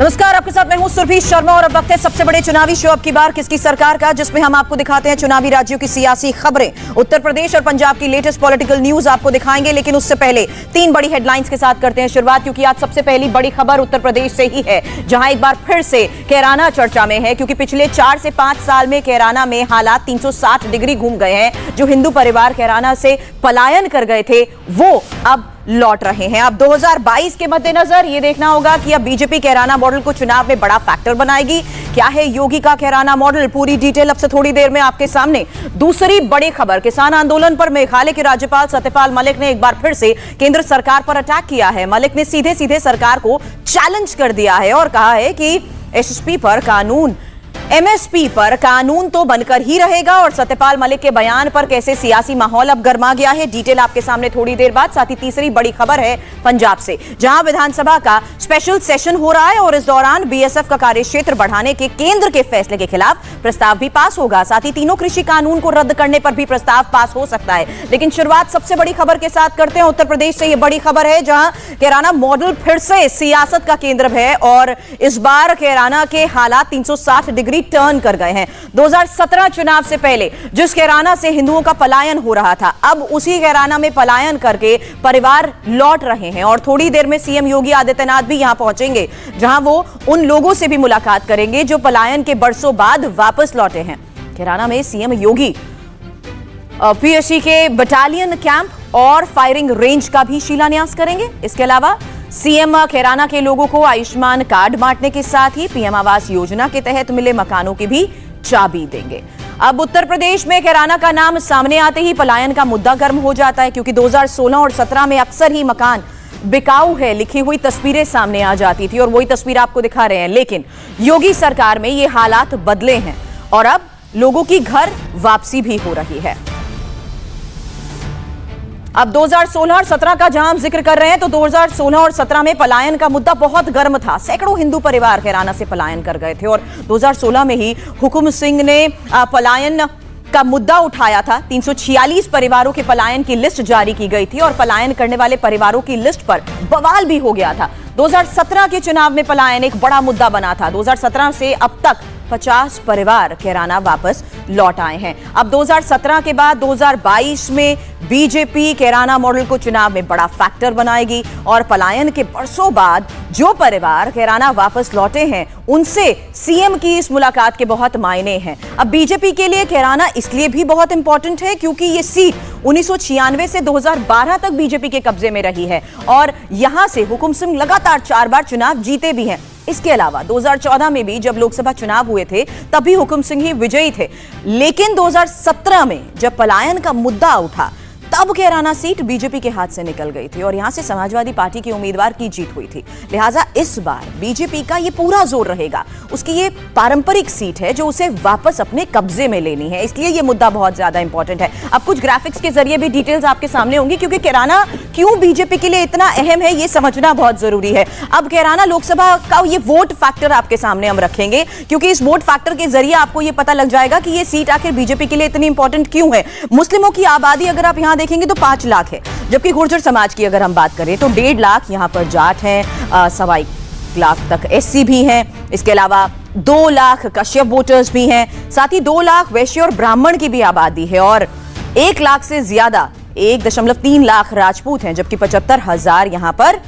नमस्कार, आपके साथ मैं हूं सुरभि शर्मा और अब वक्त है सबसे बड़े चुनावी शो अब की बार किसकी सरकार का, जिसमें हम आपको दिखाते हैं चुनावी राज्यों की सियासी खबरें। उत्तर प्रदेश और पंजाब की लेटेस्ट पॉलिटिकल न्यूज आपको दिखाएंगे, लेकिन उससे पहले तीन बड़ी हेडलाइंस के साथ करते हैं शुरुआत, क्योंकि आज सबसे पहली बड़ी खबर उत्तर प्रदेश से ही है, जहां एक बार फिर से कैराना चर्चा में है, क्योंकि पिछले 4 से 5 साल में कैराना में हालात 360 डिग्री घूम गए हैं। जो हिंदू परिवार कैराना से पलायन कर गए थे वो अब लौट रहे हैं। अब 2022 के मद्देनजर यह देखना होगा कि अब बीजेपी कैराना मॉडल को चुनाव में बड़ा फैक्टर बनाएगी। क्या है योगी का कैराना मॉडल, पूरी डिटेल अब से थोड़ी देर में आपके सामने। दूसरी बड़ी खबर, किसान आंदोलन पर मेघालय के राज्यपाल सत्यपाल मलिक ने एक बार फिर से केंद्र सरकार पर अटैक किया है। मलिक ने सीधे सीधे सरकार को चैलेंज कर दिया है और कहा है कि एमएसपी पर कानून तो बनकर ही रहेगा। और सत्यपाल मलिक के बयान पर कैसे सियासी माहौल अब गर्मा गया है, डिटेल आपके सामने थोड़ी देर बाद। साथ ही तीसरी बड़ी खबर है पंजाब से, जहां विधानसभा का स्पेशल सेशन हो रहा है और इस दौरान बीएसएफ का कार्यक्षेत्र बढ़ाने के केंद्र के फैसले के खिलाफ प्रस्ताव भी पास होगा। साथ ही तीनों कृषि कानून को रद्द करने पर भी प्रस्ताव पास हो सकता है। लेकिन शुरुआत सबसे बड़ी खबर के साथ करते हैं। उत्तर प्रदेश से यह बड़ी खबर है, जहां कैराना मॉडल फिर से सियासत का केंद्र है और इस बार कैराना के हालात 360 डिग्री टर्न कर गए हैं। 2017 चुनाव से पहले जिस कैराना से हिंदुओं का पलायन हो रहा था, अब उसी कैराना में पलायन करके परिवार लौट रहे हैं। और थोड़ी देर में सीएम योगी आदित्यनाथ भी यहां पहुंचेंगे, जहां वो उन लोगों से भी मुलाकात करेंगे जो पलायन के बरसों बाद वापस लौटे हैं। कैराना में सीएम योगी पीएससी के बटालियन कैंप और फायरिंग रेंज का भी शिलान्यास करेंगे। इसके अलावा सीएम कैराना के लोगों को आयुष्मान कार्ड बांटने के साथ ही पीएम आवास योजना के तहत मिले मकानों की भी चाबी देंगे। अब उत्तर प्रदेश में कैराना का नाम सामने आते ही पलायन का मुद्दा गर्म हो जाता है, क्योंकि 2016 और 17 में अक्सर ही मकान बिकाऊ है लिखी हुई तस्वीरें सामने आ जाती थी और वही तस्वीर आपको दिखा रहे हैं। लेकिन योगी सरकार में ये हालात बदले हैं और अब लोगों की घर वापसी भी हो रही है। अब 2016 और 17 का जहां हम जिक्र कर रहे हैं, तो 2016 और 17 में पलायन का मुद्दा बहुत गर्म था। सैकड़ों हिंदू परिवार कैराना से पलायन कर गए थे और 2016 में ही हुकुम सिंह ने पलायन का मुद्दा उठाया था। 346 परिवारों के पलायन की लिस्ट जारी की गई थी और पलायन करने वाले परिवारों की लिस्ट पर बवाल भी हो गया था। 2017 के चुनाव में पलायन एक बड़ा मुद्दा बना था। 2017 से अब तक 50 परिवार कैराना वापस लौट आए हैं। अब 2017 के बाद 2022 में बीजेपी कैराना मॉडल को चुनाव में बड़ा फैक्टर बनाएगी और पलायन के बरसों बाद जो परिवार कैराना वापस लौटे हैं उनसे सीएम की इस मुलाकात के बहुत मायने हैं। अब बीजेपी के लिए कैराना इसलिए भी बहुत इंपॉर्टेंट है क्योंकि ये सीट 1996 से 2012 तक बीजेपी के कब्जे में रही है और यहां से हुकुम सिंह लगातार 4 बार चुनाव जीते भी हैं। इसके अलावा 2014 में भी जब लोकसभा चुनाव हुए थे तभी हुकुम सिंह ही विजयी थे, लेकिन 2017 में जब पलायन का मुद्दा उठा तब कैराना सीट बीजेपी के हाथ से निकल गई थी और यहां से समाजवादी पार्टी के उम्मीदवार की जीत हुई थी। लिहाजा इस बार बीजेपी का ये पूरा जोर रहेगा, उसकी ये पारंपरिक सीट है जो उसे वापस अपने कब्जे में लेनी है, इसलिए ये मुद्दा बहुत ज्यादा इंपॉर्टेंट है। अब कुछ ग्राफिक्स के जरिए भी डिटेल्स आपके सामने होंगी, क्योंकि कैराना क्यों बीजेपी के लिए इतना अहम है ये समझना बहुत जरूरी है। अब कैराना लोकसभा का ये वोट फैक्टर आपके सामने हम रखेंगे, क्योंकि इस वोट फैक्टर के जरिए आपको ये पता लग जाएगा कि ये सीट आखिर बीजेपी के लिए इतनी इंपॉर्टेंट क्यों है। मुस्लिमों की आबादी अगर आप यहां देखेंगे तो 5 लाख है, जबकि गुर्जर समाज की अगर हम बात करें तो 1.5 लाख यहां पर जाट हैं, 1.25 लाख तक एससी भी हैं। इसके अलावा 2 लाख कश्यप वोटर्स भी हैं, साथ ही 2 लाख वैश्य और ब्राह्मण की भी आबादी है और 1 लाख से ज्यादा 1.3 लाख राजपूत हैं, जबकि 75,000 यहां पर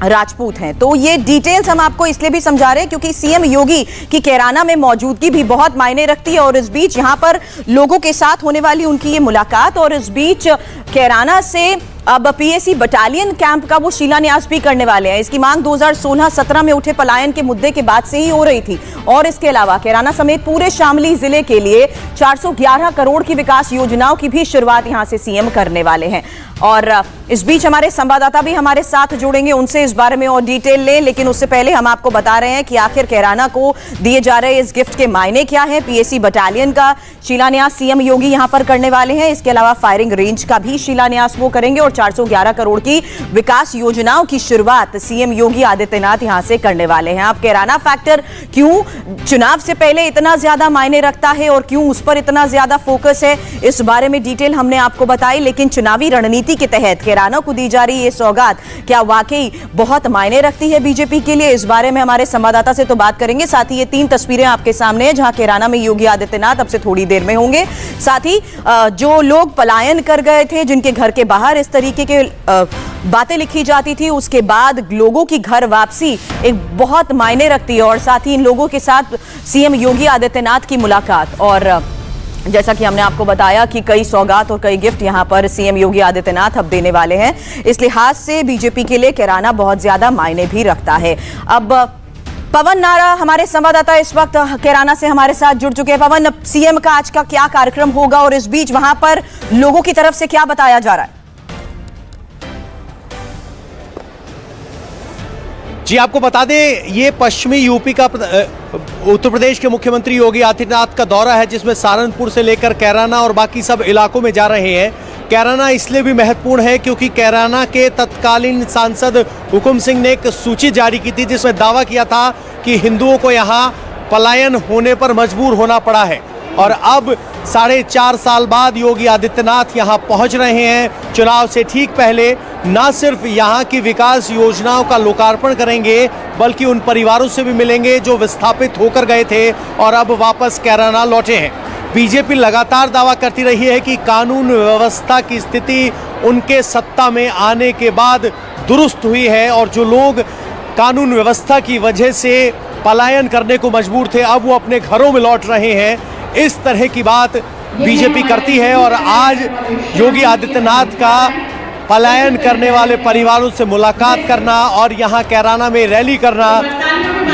राजपूत हैं। तो ये डिटेल्स हम आपको इसलिए भी समझा रहे हैं क्योंकि सीएम योगी की कैराना में मौजूदगी भी बहुत मायने रखती है और इस बीच यहां पर लोगों के साथ होने वाली उनकी ये मुलाकात और इस बीच कैराना से अब पीएसी बटालियन कैंप का वो शिलान्यास भी करने वाले हैं। इसकी मांग 2016-17 में उठे पलायन के मुद्दे के बाद से ही हो रही थी और इसके अलावा कैराना समेत पूरे शामली जिले के लिए 411 करोड़ की विकास योजनाओं की भी शुरुआत यहां से सीएम करने वाले हैं। और इस बीच हमारे संवाददाता भी हमारे साथ जुड़ेंगे, उनसे इस बारे में और डिटेल लें, लेकिन उससे पहले हम आपको बता रहे हैं कि आखिर कैराना को दिए जा रहे इस गिफ्ट के मायने क्या है। पीएसी बटालियन का शिलान्यास सीएम योगी यहां पर करने वाले हैं, इसके अलावा फायरिंग रेंज का भी शिलान्यास वो करेंगे और 411 करोड़ की विकास योजनाओं की शुरुआत सीएम योगी आदित्यनाथ यहां से करने वाले हैं। अब कैराना फैक्टर क्यों चुनाव से पहले इतना ज्यादा मायने रखता है और क्यों उस पर इतना ज्यादा फोकस है, इस बारे में डिटेल हमने आपको बताई। लेकिन चुनावी रणनीति के तहत कैराना को दी जा रही ये सौगात क्या वाकई बहुत मायने रखती है बीजेपी के लिए, इस बारे में हमारे संवाददाता से तो बात करेंगे। साथ ही ये 3 तस्वीरें आपके सामने हैं जहां कैराना में योगी आदित्यनाथ अब से थोड़ी देर में होंगे। साथ ही जो लोग पलायन कर गए थे, जिनके घर के बाहर इस तरीके के बातें लिखी जाती थी, उसके बाद लोगों की घर वापसी एक बहुत मायने रखती है। और साथ ही इन लोगों के साथ सीएम योगी आदित्यनाथ की मुलाकात, और जैसा कि हमने आपको बताया कि कई सौगात और कई गिफ्ट यहां पर सीएम योगी आदित्यनाथ अब देने वाले हैं। इस लिहाज से बीजेपी के लिए कैराना बहुत ज्यादा मायने भी रखता है। अब पवन नारा हमारे संवाददाता इस वक्त कैराना से हमारे साथ जुड़ चुके हैं। पवन, सीएम का आज का क्या कार्यक्रम होगा और इस बीच वहां पर लोगों की तरफ से क्या बताया जा रहा है? जी, आपको बता दें ये पश्चिमी यूपी का उत्तर प्रदेश के मुख्यमंत्री योगी आदित्यनाथ का दौरा है, जिसमें सहारनपुर से लेकर कैराना और बाकी सब इलाकों में जा रहे हैं। कैराना इसलिए भी महत्वपूर्ण है क्योंकि कैराना के तत्कालीन सांसद हुकुम सिंह ने एक सूची जारी की थी जिसमें दावा किया था कि हिंदुओं को यहाँ पलायन होने पर मजबूर होना पड़ा है। और अब 4.5 साल बाद योगी आदित्यनाथ यहाँ पहुँच रहे हैं। चुनाव से ठीक पहले न सिर्फ यहाँ की विकास योजनाओं का लोकार्पण करेंगे बल्कि उन परिवारों से भी मिलेंगे जो विस्थापित होकर गए थे और अब वापस कैराना लौटे हैं। बीजेपी लगातार दावा करती रही है कि कानून व्यवस्था की स्थिति उनके सत्ता में आने के बाद दुरुस्त हुई है और जो लोग कानून व्यवस्था की वजह से पलायन करने को मजबूर थे अब वो अपने घरों में लौट रहे हैं। इस तरह की बात बीजेपी करती है और आज योगी आदित्यनाथ का पलायन करने वाले परिवारों से मुलाकात करना और यहाँ कैराना में रैली करना,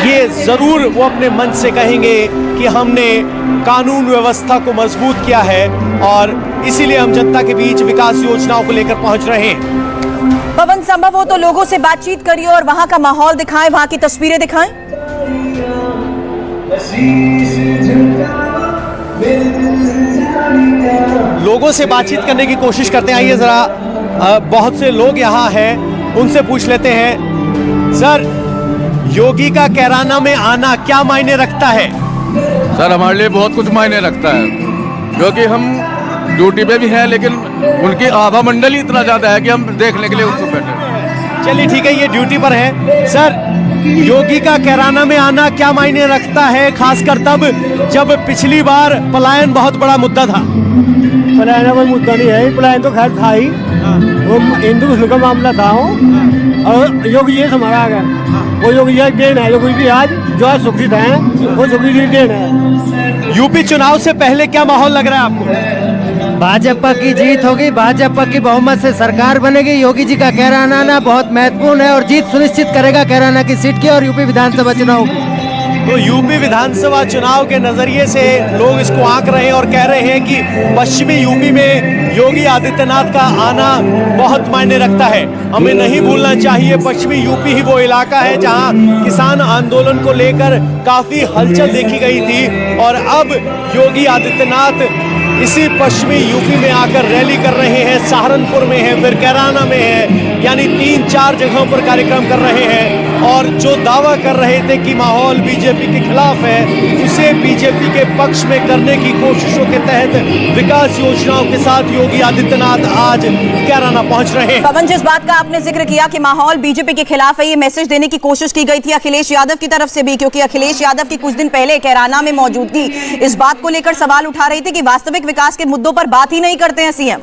ये ज़रूर वो अपने मन से कहेंगे कि हमने कानून व्यवस्था को मजबूत किया है और इसीलिए हम जनता के बीच विकास योजनाओं को लेकर पहुंच रहे हैं। पवन, संभव हो तो लोगों से बातचीत करिए और वहां का माहौल दिखाएं, वहां की तस्वीरें दिखाएं। लोगों से बातचीत करने की कोशिश करते हैं। आइए जरा, बहुत से लोग यहाँ हैं, उनसे पूछ लेते हैं। सर, योगी का कैराना में आना क्या मायने रखता है? सर, हमारे लिए बहुत कुछ मायने रखता है क्योंकि हम ड्यूटी पे भी हैं लेकिन उनकी आभा मंडल ही इतना ज्यादा है कि हम देखने के लिए उत्सुक बैठे हैं। चलिए ठीक है, ये ड्यूटी पर है। सर, योगी का कैराना में आना क्या मायने रखता है, खासकर तब जब पिछली बार पलायन बहुत बड़ा मुद्दा था? पलायन कोई मुद्दा नहीं है, पलायन तो खैर था ही, वो हिंदू मुस्लिम का मामला था और योगी जी संभाला गया। वो योगी जी देन है, योगी जी आज जो आज सुखित है वो योगी जी देन है। यूपी चुनाव से पहले क्या माहौल लग रहा है आपको? भाजपा की जीत होगी, भाजपा की बहुमत से सरकार बनेगी। योगी जी का कैराना आना बहुत महत्वपूर्ण है और जीत सुनिश्चित करेगा कैराना की सीट की और यूपी विधानसभा चुनाव की। तो यूपी विधानसभा चुनाव के नजरिए से लोग इसको आंक रहे हैं और कह रहे हैं कि पश्चिमी यूपी में योगी आदित्यनाथ का आना बहुत मायने रखता है। हमें नहीं भूलना चाहिए, पश्चिमी यूपी ही वो इलाका है जहां किसान आंदोलन को लेकर काफी हलचल देखी गई थी और अब योगी आदित्यनाथ इसी पश्चिमी यूपी में आकर रैली कर रहे हैं। सहारनपुर में है, फिर कैराना में है, यानी 3-4 जगहों पर कार्यक्रम कर रहे हैं। और जो दावा कर रहे थे कि माहौल बीजेपी के खिलाफ है, उसे बीजेपी के पक्ष में करने की कोशिशों के तहत विकास योजनाओं के साथ योगी आदित्यनाथ आज कैराना पहुंच रहे हैं। पवन, जिस बात का आपने जिक्र किया कि माहौल बीजेपी के खिलाफ है, ये मैसेज देने की कोशिश की गई थी अखिलेश यादव की तरफ से भी, क्योंकि अखिलेश यादव की कुछ दिन पहले कैराना में मौजूदगी इस बात को लेकर सवाल उठा रही थी कि वास्तविक विकास के मुद्दों पर बात ही नहीं करते हैं सीएम।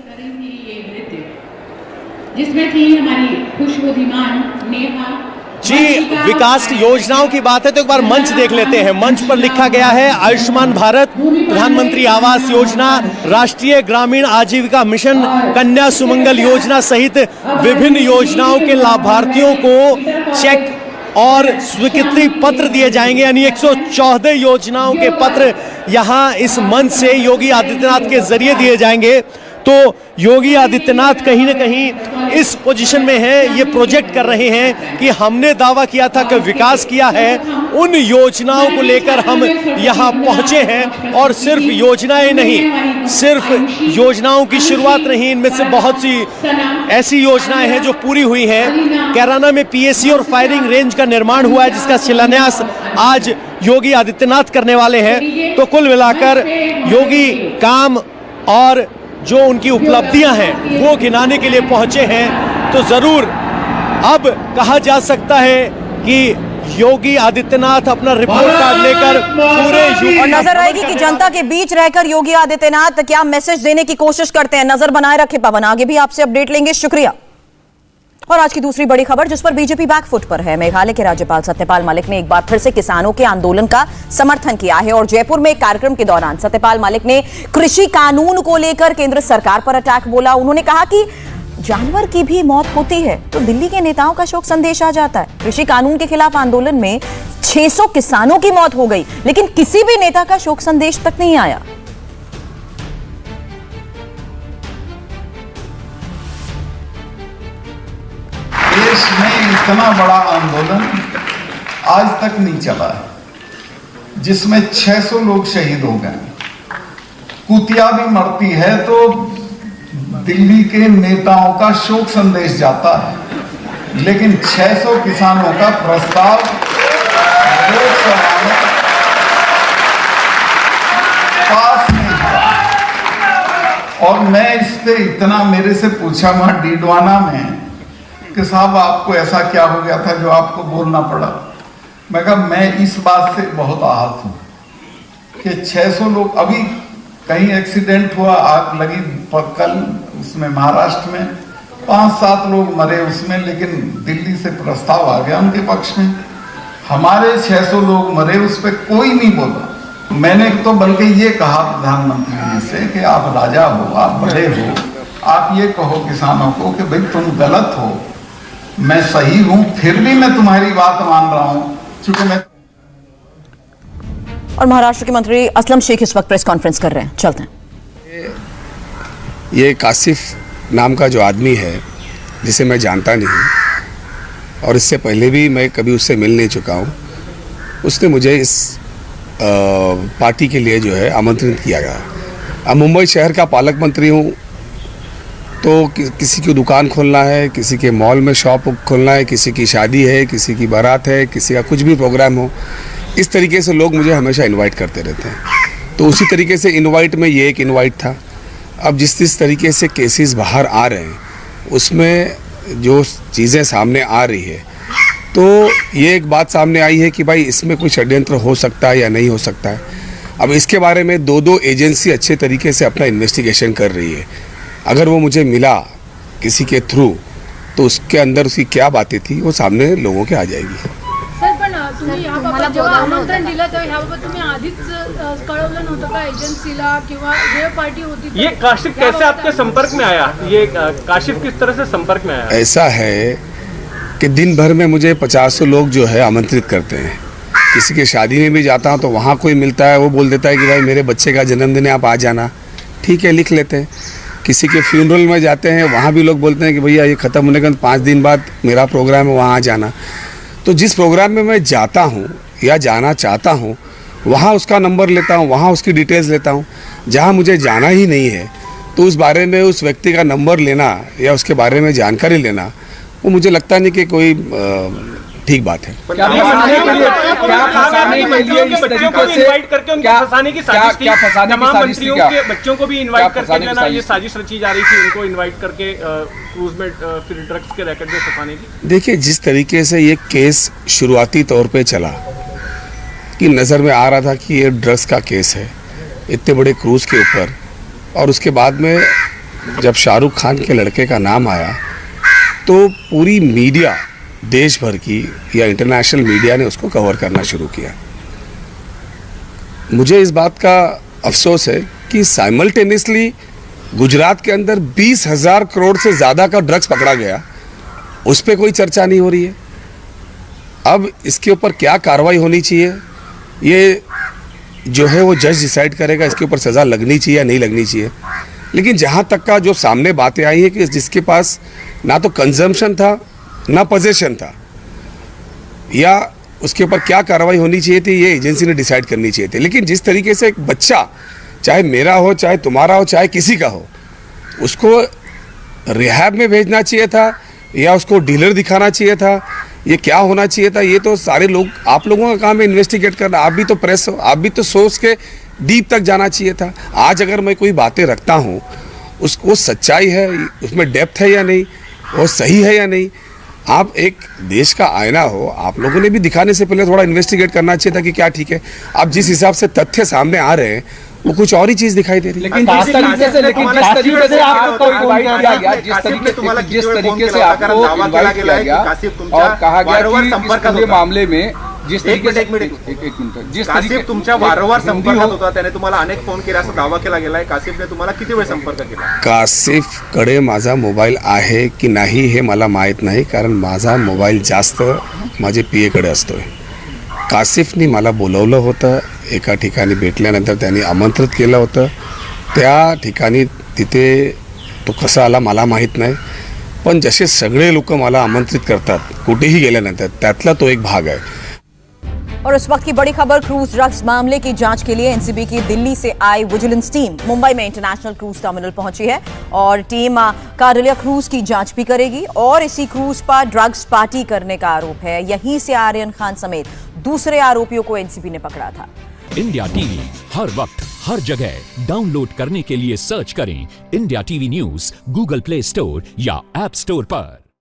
जिसमें थी हमारी खुशबुद्धिमान नेहा जी, विकास योजनाओं की बात है तो एक बार मंच देख लेते हैं। मंच पर लिखा गया है आयुष्मान भारत, प्रधानमंत्री आवास योजना, राष्ट्रीय ग्रामीण आजीविका मिशन, कन्या सुमंगल योजना सहित विभिन्न योजनाओं के लाभार्थियों को चेक और स्वीकृति पत्र दिए जाएंगे। यानी 114 योजनाओं के पत्र यहाँ इस मंच से योगी आदित्यनाथ के जरिए दिए जाएंगे। तो योगी आदित्यनाथ कहीं ना कहीं इस पोजीशन में हैं, ये प्रोजेक्ट कर रहे हैं कि हमने दावा किया था कि विकास किया है, उन योजनाओं को लेकर हम यहाँ पहुँचे हैं। और सिर्फ योजनाएं नहीं, सिर्फ योजनाओं की शुरुआत नहीं, इनमें से बहुत सी ऐसी योजनाएं हैं जो पूरी हुई हैं। कैराना में पीएसी और फायरिंग रेंज का निर्माण हुआ है, जिसका शिलान्यास आज योगी आदित्यनाथ करने वाले हैं। तो कुल मिलाकर योगी काम और जो उनकी उपलब्धियां हैं वो गिनाने के लिए पहुंचे हैं। तो जरूर अब कहा जा सकता है कि योगी आदित्यनाथ अपना रिपोर्ट कार्ड लेकर पूरे और नजर आएगी कि जनता के बीच रहकर योगी आदित्यनाथ क्या मैसेज देने की कोशिश करते हैं। नजर बनाए रखे पवन, आगे भी आपसे अपडेट लेंगे। शुक्रिया। और आज की दूसरी बड़ी खबर जिस पर बीजेपी बैकफुट पर है। मेघालय के राज्यपाल सत्यपाल मलिक ने एक बार फिर से किसानों के आंदोलन का समर्थन किया है और जयपुर में एक कार्यक्रम के दौरान सत्यपाल मलिक ने कृषि कानून को लेकर केंद्र सरकार पर अटैक बोला। उन्होंने कहा कि जानवर की भी मौत होती है तो दिल्ली के नेताओं का शोक संदेश आ जाता है। कृषि कानून के खिलाफ आंदोलन में 600 किसानों की मौत हो गई, लेकिन किसी भी नेता का शोक संदेश तक नहीं आया। देश में इतना बड़ा आंदोलन आज तक नहीं चला है, जिसमें 600 लोग शहीद हो गए। कुतिया भी मरती है तो दिल्ली के नेताओं का शोक संदेश जाता है, लेकिन 600 किसानों का प्रस्ताव लोकसभा में पास नहीं हुआ। और मैं इस पे इतना, मेरे से पूछा वहां डीडवाना में कि साहब आपको ऐसा क्या हो गया था जो आपको बोलना पड़ा। मैं कहा मैं इस बात से बहुत आहत हूं कि 600 लोग, अभी कहीं एक्सीडेंट हुआ, आग लगी कल उसमें महाराष्ट्र में 5-7 लोग मरे उसमें, लेकिन दिल्ली से प्रस्ताव आ गया उनके पक्ष में। हमारे 600 लोग मरे, उस पर कोई नहीं बोला। मैंने तो बल्कि ये कहा प्रधानमंत्री जी से कि आप राजा हो, आप बड़े हो, आप ये कहो किसानों को कि भाई तुम गलत हो, मैं सही हूं, फिर भी मैं तुम्हारी बात मान रहा हूं क्योंकि मैं। और महाराष्ट्र के मंत्री असलम शेख इस वक्त प्रेस कॉन्फ्रेंस कर रहे हैं, चलते हैं। ये कासिफ नाम का जो आदमी है, जिसे मैं जानता नहीं और इससे पहले भी मैं कभी उससे मिल नहीं चुका हूँ, उसने मुझे इस पार्टी के लिए जो है आमंत्रित किया गया। अब मुंबई शहर का पालक मंत्री हूँ, तो किसी की दुकान खोलना है, किसी के मॉल में शॉप खोलना है, किसी की शादी है, किसी की बारात है, किसी का कुछ भी प्रोग्राम हो, इस तरीके से लोग मुझे हमेशा इनवाइट करते रहते हैं। तो उसी तरीके से इनवाइट में ये एक इनवाइट था। अब जिस तरीके से केसेस बाहर आ रहे हैं, उसमें जो चीज़ें सामने आ रही है, तो ये एक बात सामने आई है कि भाई इसमें कोई षड्यंत्र हो सकता है या नहीं हो सकता है। अब इसके बारे में दो एजेंसी अच्छे तरीके से अपना इन्वेस्टिगेशन कर रही है। अगर वो मुझे मिला किसी के थ्रू, तो उसके अंदर उसकी क्या बातें थी वो सामने लोगों के आ जाएगी। सर, पण तुम्ही याबाबत जेव्हा आमंत्रण दिलं तेव्हा याबाबत तुम्ही आधीच कळवलं नव्हतं का एजन्सीला किंवा जे पार्टी होती? ये काशिफ कैसे आपके संपर्क में आया? ये काशिफ किस तरह से संपर्क में आया? ऐसा है कि दिन भर में मुझे 50 लोग जो है आमंत्रित करते हैं। किसी के शादी में भी जाता हूँ तो वहाँ कोई मिलता है, वो बोल देता है कि भाई मेरे बच्चे का जन्मदिन है, आप आ जाना। ठीक है, लिख लेते हैं। किसी के फ्यूनरल में जाते हैं, वहाँ भी लोग बोलते हैं कि भैया ये ख़त्म होने के 5 दिन बाद मेरा प्रोग्राम है, वहाँ आ जाना। तो जिस प्रोग्राम में मैं जाता हूँ या जाना चाहता हूँ, वहाँ उसका नंबर लेता हूँ, वहाँ उसकी डिटेल्स लेता हूँ। जहाँ मुझे जाना ही नहीं है, तो उस बारे में उस व्यक्ति का नंबर लेना या उसके बारे में जानकारी लेना, वो मुझे लगता नहीं कि कोई ठीक बात है। बच्चों को भी इनवाइट करके लेना, ये साजिश रची जा रही थी उनको इनवाइट करके क्रूज में फिर ड्रग्स के रैकेट में फंसाने की। देखिए, जिस तरीके से ये केस शुरुआती तौर पे चला कि नज़र में आ रहा था कि ये ड्रग्स का केस है इतने बड़े क्रूज के ऊपर, और उसके बाद में जब शाहरुख खान के लड़के का नाम आया तो पूरी मीडिया, देश भर की या इंटरनेशनल मीडिया ने उसको कवर करना शुरू किया। मुझे इस बात का अफसोस है कि साइमल्टेनियसली गुजरात के अंदर 20,000 करोड़ से ज़्यादा का ड्रग्स पकड़ा गया, उस पर कोई चर्चा नहीं हो रही है। अब इसके ऊपर क्या कार्रवाई होनी चाहिए, ये जो है वो जज डिसाइड करेगा, इसके ऊपर सज़ा लगनी चाहिए या नहीं लगनी चाहिए। लेकिन जहाँ तक का जो सामने बातें आई है कि जिसके पास ना तो कंजम्पशन था ना पोजेशन था, या उसके ऊपर क्या कार्रवाई होनी चाहिए थी ये एजेंसी ने डिसाइड करनी चाहिए थी। लेकिन जिस तरीके से एक बच्चा, चाहे मेरा हो, चाहे तुम्हारा हो, चाहे किसी का हो, उसको रिहैब में भेजना चाहिए था या उसको डीलर दिखाना चाहिए था, ये क्या होना चाहिए था, ये तो सारे लोग, आप लोगों का काम है इन्वेस्टिगेट करना। आप भी तो प्रेस हो, आप भी तो सोच के डीप तक जाना चाहिए था। आज अगर मैं कोई बातें रखता हूँ, उसको सच्चाई है, उसमें डेप्थ है या नहीं, वो सही है या नहीं, आप एक देश का आईना हो, आप लोगों ने भी दिखाने से पहले थोड़ा इन्वेस्टिगेट करना चाहिए था कि क्या ठीक है। अब जिस हिसाब से तथ्य सामने आ रहे हैं वो कुछ और ही चीज दिखाई दे रही है। लेकिन जिस तरीके से आपको इनवाइट किया गया, जिस तरीके से आपको इनवाइट किया गया और कहा गया कि इस मामले में जिस तरीके से जिस तरीके तुमच्या वारंवार संपर्कात होता, त्याने तुम्हाला अनेक फोन केले असा दावा केला गेलाय। कासिफने तुम्हाला किती वेळ संपर्क केला? कासिफकडे माझा मोबाईल आहे की नाही हे मला माहीत नाही, कारण माझा मोबाईल जास्त माझे पीएकडे असतोय। कासिफनी मला बोलवलं होतं, एका ठिकाणी भेटल्यानंतर त्यांनी आमंत्रित केलं होतं, त्या ठिकाणी तिथे तो कसा आला मला माहीत नाही, पण जसे सगळे लोक मला आमंत्रित करतात कुठेही गेल्यानंतर, त्यातला तो एक भाग आहे। और इस वक्त की बड़ी खबर, क्रूज ड्रग्स मामले की जांच के लिए एनसीबी की दिल्ली से आई विजिलेंस टीम मुंबई में इंटरनेशनल क्रूज टर्मिनल पहुंची है और टीम कार्डिलिया क्रूज की जांच भी करेगी। और इसी क्रूज पर ड्रग्स पार्टी करने का आरोप है। यहीं से आर्यन खान समेत दूसरे आरोपियों को एनसीबी ने पकड़ा था। इंडिया टीवी हर वक्त हर जगह डाउनलोड करने के लिए सर्च करें India TV news Google play store या ऐप स्टोर पर।